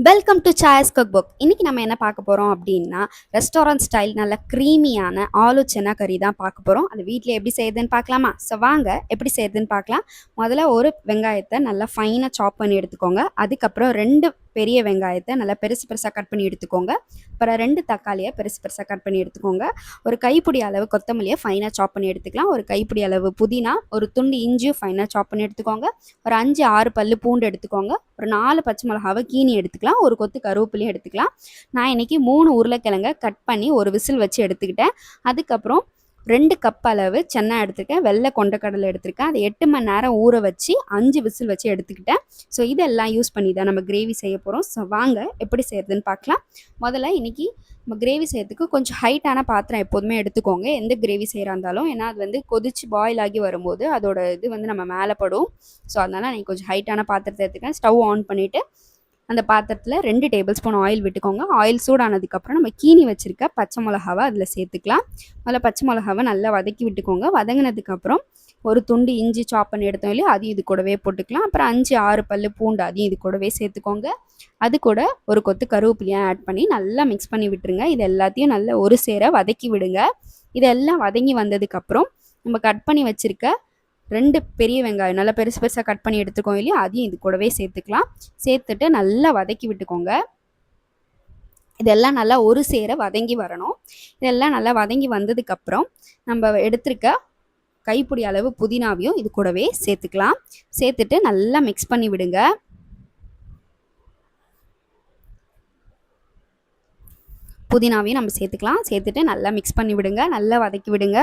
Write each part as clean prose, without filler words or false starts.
Welcome to சாயஸ் cook book. இன்னைக்கு நம்ம என்ன பார்க்க போகிறோம் அப்படின்னா, ரெஸ்டாரண்ட் ஸ்டைல் நல்ல க்ரீமியான ஆலு சென்னா கறி தான் பார்க்க போகிறோம். அது வீட்டில் எப்படி செய்யுதுன்னு பார்க்கலாமா? ஸோ வாங்க எப்படி செய்யுதுன்னு பார்க்கலாம். முதல்ல ஒரு வெங்காயத்தை நல்லா ஃபைனாக சாப் பண்ணி எடுத்துக்கோங்க. அதுக்கப்புறம் 2 பெரிய வெங்காயத்தை நல்லா பெருசு பெருசாக கட் பண்ணி எடுத்துக்கோங்க. அப்புறம் 2 தக்காளியை பெருசு பெருசாக கட் பண்ணி எடுத்துக்கோங்க. ஒரு கைப்பிடி அளவு கொத்தமல்லியை ஃபைனாக சாப் பண்ணி எடுத்துக்கலாம். ஒரு கைப்பிடி அளவு புதினா, ஒரு துண்டு இஞ்சியும் ஃபைனாக சாப் பண்ணி எடுத்துக்கோங்க. ஒரு 5, 6 பல்லு பூண்டு எடுத்துக்கோங்க. ஒரு 4 பச்சை மிளகாவை கீனி எடுத்துக்கலாம். ஒரு கொத்து கருவேப்பிலையும் எடுத்துக்கலாம். நான் இன்னைக்கு 3 உருளைக்கிழங்கை கட் பண்ணி ஒரு விசில் வச்சு எடுத்துக்கிட்டேன். அதுக்கப்புறம் 2 கப் அளவு சென்னா எடுத்துருக்கேன். வெள்ளை கொண்டக்கடலை எடுத்திருக்கேன். அதை 8 மணி நேரம் ஊற வச்சு 5 விசில் வச்சு எடுத்துக்கிட்டேன். ஸோ இதெல்லாம் யூஸ் பண்ணி தான் நம்ம கிரேவி செய்ய போகிறோம். ஸோ வாங்க எப்படி செய்யறதுன்னு பார்க்கலாம். முதல்ல இன்னைக்கு நம்ம கிரேவி செய்யறதுக்கு கொஞ்சம் ஹைட்டான பாத்திரம் எப்போதுமே எடுத்துக்கோங்க, எந்த கிரேவி செய்கிறா இருந்தாலும். ஏன்னா அது வந்து கொதிச்சு பாயில் ஆகி வரும்போது அதோட இது வந்து நம்ம மேலே படும். ஸோ அதனால் நான் கொஞ்சம் ஹைட்டான பாத்திரத்தை எடுத்துக்கேன். ஸ்டவ் ஆன் பண்ணிவிட்டு அந்த பாத்திரத்தில் 2 டேபிள் ஸ்பூன் ஆயில் விட்டுக்கோங்க. ஆயில் சூடானதுக்கப்புறம் நம்ம கீனி வச்சுருக்க பச்சை மிளகாவை அதில் சேர்த்துக்கலாம். அதில் பச்சை மிளகாவை நல்லா வதக்கி விட்டுக்கோங்க. வதங்கினதுக்கப்புறம் ஒரு துண்டு இஞ்சி சாப் பண்ணி எடுத்தோம் இல்லையா, அதையும் இது கூடவே போட்டுக்கலாம். அப்புறம் 5, 6 பல்லு பூண்டு அதையும் இது கூடவே சேர்த்துக்கோங்க. அது கூட ஒரு கொத்து கருவேப்பிலையும் ஆட் பண்ணி நல்லா மிக்ஸ் பண்ணி விட்டுருங்க. இது எல்லாத்தையும் நல்லா ஒரு சேர வதக்கி விடுங்க. இதெல்லாம் வதங்கி வந்ததுக்கப்புறம் நம்ம கட் பண்ணி வச்சுருக்க 2 பெரிய வெங்காயம் நல்லா பெருசு பெருசாக கட் பண்ணி எடுத்துக்கோங்க இல்லையா, அதையும் இது கூடவே சேர்த்துக்கலாம். சேர்த்துட்டு நல்லா வதக்கி விட்டுக்கோங்க. இதெல்லாம் நல்லா ஒரு சேர வதங்கி வரணும். இதெல்லாம் நல்லா வதங்கி வந்ததுக்கப்புறம் நம்ம எடுத்திருக்க கைப்பிடி அளவு புதினாவையும் இது கூடவே சேர்த்துக்கலாம். சேர்த்துட்டு நல்லா மிக்ஸ் பண்ணி விடுங்க. புதினாவையும் நம்ம சேர்த்துக்கலாம். சேர்த்துட்டு நல்லா மிக்ஸ் பண்ணி விடுங்க. நல்லா வதக்கி விடுங்க.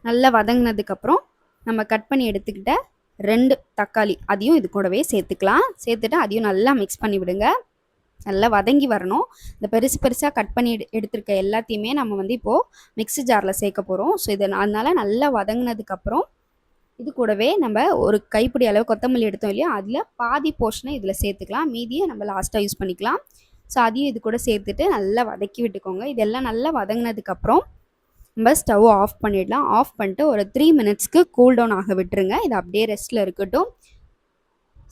நல்லா வதங்கினதுக்கப்புறம் நம்ம கட் பண்ணி எடுத்துக்கிட்ட 2 தக்காளி அதையும் இது கூடவே சேர்த்துக்கலாம். சேர்த்துட்டு அதையும் நல்லா மிக்ஸ் பண்ணி விடுங்க. நல்லா வதங்கி வரணும். இந்த பெருசு பெருசாக கட் பண்ணி எடுத்திருக்க எல்லாத்தையுமே நம்ம வந்து இப்போது மிக்ஸி ஜாரில் சேர்க்க போகிறோம். ஸோ இதை அதனால் நல்லா வதங்கினதுக்கப்புறம் இது கூடவே நம்ம ஒரு கைப்பிடி அளவு கொத்தமல்லி எடுத்தோம் இல்லையா, அதில் பாதி போர்ஷனை இதில் சேர்த்துக்கலாம். மீதியை நம்ம லாஸ்ட்டாக யூஸ் பண்ணிக்கலாம். ஸோ அதையும் இது கூட சேர்த்துட்டு நல்லா வதக்கி விட்டுக்கோங்க. இதெல்லாம் நல்லா வதங்கினதுக்கப்புறம் நம்ம ஸ்டவ் ஆஃப் பண்ணிடலாம். ஆஃப் பண்ணிட்டு ஒரு 3 மினிட்ஸ்க்கு கூல் டவுன் ஆக விட்டுருங்க. இது அப்படியே ரெஸ்ட்டில் இருக்கட்டும்.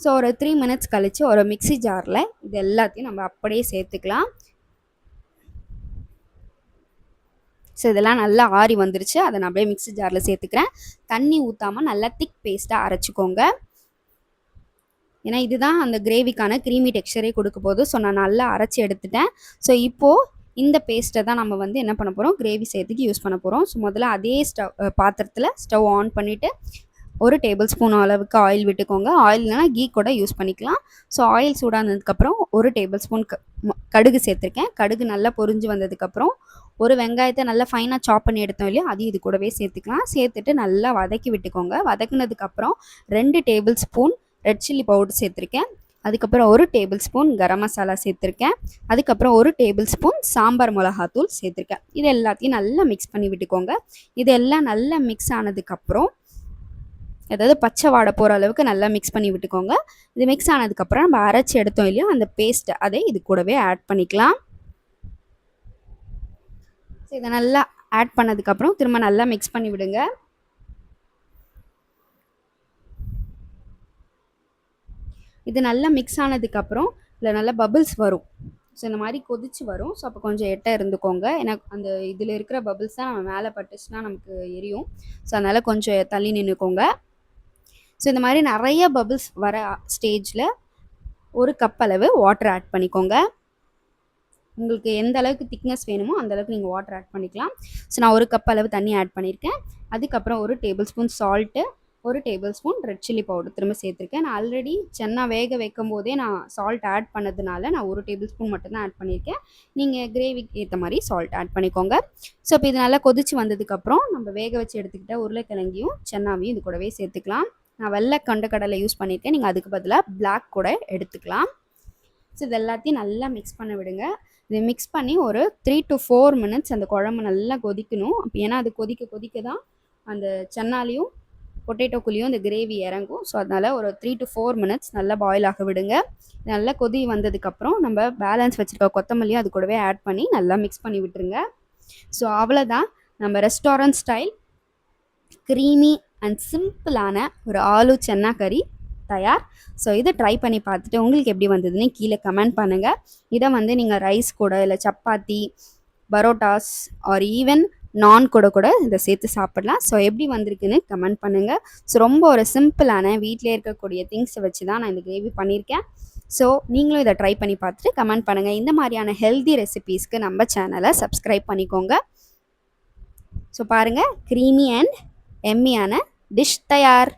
ஸோ ஒரு 3 மினிட்ஸ் கழித்து ஒரு மிக்ஸி ஜாரில் இது எல்லாத்தையும் நம்ம அப்படியே சேர்த்துக்கலாம். ஸோ இதெல்லாம் நல்லா ஆறி வந்துருச்சு. அதை நான் அப்படியே மிக்ஸி ஜாரில் சேர்த்துக்கிறேன். தண்ணி ஊற்றாமல் நல்லா திக் பேஸ்ட்டாக அரைச்சிக்கோங்க. ஏன்னா இதுதான் அந்த கிரேவிக்கான க்ரீமி டெக்ஸ்சரே கொடுக்க போகுது. ஸோ நான் நல்லா அரைச்சி எடுத்துட்டேன். ஸோ இப்போது இந்த பேஸ்ட்டை தான் நம்ம வந்து என்ன பண்ண போகிறோம், கிரேவி செய்யறதுக்கு யூஸ் பண்ண போகிறோம். ஸோ முதல்ல அதே பாத்திரத்தில் ஸ்டவ் ஆன் பண்ணிவிட்டு ஒரு டேபிள் ஸ்பூன் அளவுக்கு ஆயில் விட்டுக்கோங்க. ஆயில் இல்லைனா கீ கூட யூஸ் பண்ணிக்கலாம். ஸோ ஆயில் சூடானதுக்கப்புறம் ஒரு டேபிள் ஸ்பூன் கடுகு சேர்த்துருக்கேன். கடுகு நல்லா பொரிஞ்சு வந்ததுக்கப்புறம் ஒரு வெங்காயத்தை நல்லா ஃபைனாக சாப் பண்ணி எடுத்தோம் இல்லையா, அதையும் இது கூடவே சேர்த்துக்கலாம். சேர்த்துட்டு நல்லா வதக்கி விட்டுக்கோங்க. வதக்குனதுக்கப்புறம் 2 table spoon red chilli powder சேர்த்துருக்கேன். அதுக்கப்புறம் ஒரு டேபிள் ஸ்பூன் கரம் மசாலா சேர்த்துருக்கேன். அதுக்கப்புறம் ஒரு டேபிள் ஸ்பூன் சாம்பார் மிளகாத்தூள் சேர்த்துருக்கேன். இது எல்லாத்தையும் நல்லா மிக்ஸ் பண்ணி விட்டுக்கோங்க. இதெல்லாம் நல்லா மிக்ஸ் ஆனதுக்கப்புறம், அதாவது பச்சை வாடை போகிற அளவுக்கு நல்லா மிக்ஸ் பண்ணி விட்டுக்கோங்க. இது மிக்ஸ் ஆனதுக்கப்புறம் நம்ம அரைச்சி எடுத்தோம் இல்லையா, அந்த பேஸ்ட்டை அதை இது கூடவே ஆட் பண்ணிக்கலாம். ஸோ இதை நல்லா ஆட் பண்ணதுக்கப்புறம் திரும்ப நல்லா மிக்ஸ் பண்ணி விடுங்க. இது நல்லா மிக்ஸ் ஆனதுக்கப்புறம் இதில் நல்லா பபிள்ஸ் வரும். ஸோ இந்த மாதிரி கொதிச்சு வரும். ஸோ அப்போ கொஞ்சம் எட்ட இருந்துக்கோங்க. ஏன்னா அந்த இதில் இருக்கிற பபிள்ஸ் தான் நம்ம மேலே பட்டுச்சுன்னா நமக்கு எரியும். ஸோ அதனால் கொஞ்சம் தள்ளி நின்றுக்கோங்க. ஸோ இந்த மாதிரி நிறைய பபிள்ஸ் வர ஸ்டேஜில் ஒரு கப் அளவு வாட்டர் ஆட் பண்ணிக்கோங்க. உங்களுக்கு எந்த அளவுக்கு திக்னஸ் வேணுமோ அந்த அளவுக்கு நீங்கள் வாட்டர் ஆட் பண்ணிக்கலாம். ஸோ நான் ஒரு கப் அளவு தண்ணி ஆட் பண்ணியிருக்கேன். அதுக்கப்புறம் ஒரு டேபிள் ஸ்பூன் சால்ட்டு, ஒரு table spoon red chilli powder திரும்ப சேர்த்துருக்கேன். நான் ஆல்ரெடி சென்னா வேக வைக்கும் போதே நான் சால்ட் ஆட் பண்ணதுனால நான் ஒரு டேபிள் ஸ்பூன் மட்டும்தான் ஆட் பண்ணியிருக்கேன். நீங்கள் கிரேவிக்கு ஏற்ற மாதிரி சால்ட் ஆட் பண்ணிக்கோங்க. ஸோ இப்போ இது நல்லா கொதிச்சு வந்ததுக்கப்புறம் நம்ம வேக வச்சு எடுத்துக்கிட்ட உருளைக்கிழங்கையும் சென்னாவையும் இது கூடவே சேர்த்துக்கலாம். நான் வெள்ளை கொண்டக்கடலை யூஸ் பண்ணியிருக்கேன். நீங்கள் அதுக்கு பதிலாக பிளாக் கூட எடுத்துக்கலாம். ஸோ இது எல்லாத்தையும் நல்லா மிக்ஸ் பண்ண விடுங்க. இதை மிக்ஸ் பண்ணி ஒரு 3 to 4 மினிட்ஸ் அந்த குழம்பு நல்லா கொதிக்கணும். ஏன்னா அது கொதிக்க கொதிக்க தான் அந்த சென்னாலையும் பொட்டேட்டோக்குள்ளேயும் இந்த கிரேவி இறங்கும். ஸோ அதனால் ஒரு 3 to 4 மினிட்ஸ் நல்லா பாயில் ஆக விடுங்க. நல்லா கொதி வந்ததுக்கப்புறம் நம்ம பேலன்ஸ் வச்சுருக்க கொத்தமல்லியும் அது கூடவே ஆட் பண்ணி நல்லா மிக்ஸ் பண்ணி விட்டுருங்க. ஸோ அவ்வளோதான், நம்ம ரெஸ்டாரண்ட் ஸ்டைல் க்ரீமி அண்ட் சிம்பிளான ஒரு ஆலு சென்னா கறி தயார். ஸோ இதை ட்ரை பண்ணி பார்த்துட்டு உங்களுக்கு எப்படி வந்ததுன்னு கீழே கமெண்ட் பண்ணுங்கள். இதை வந்து நீங்கள் ரைஸ் கூட இல்லை சப்பாத்தி, பரோட்டாஸ் ஆர் ஈவன் நான் கூட இதை சேர்த்து சாப்பிடலாம். ஸோ எப்படி வந்திருக்குன்னு கமெண்ட் பண்ணுங்கள். ஸோ ரொம்ப ஒரு சிம்பிளான வீட்டிலே இருக்கக்கூடிய திங்ஸை வச்சு தான் நான் இந்த கிரேவி பண்ணியிருக்கேன். ஸோ நீங்களும் இதை ட்ரை பண்ணி பார்த்துட்டு கமெண்ட் பண்ணுங்கள். இந்த மாதிரியான ஹெல்தி ரெசிபீஸ்க்கு நம்ம சேனலை சப்ஸ்கிரைப் பண்ணிக்கோங்க. ஸோ பாருங்கள், க்ரீமி அண்ட் எம்மியான டிஷ் தயார்.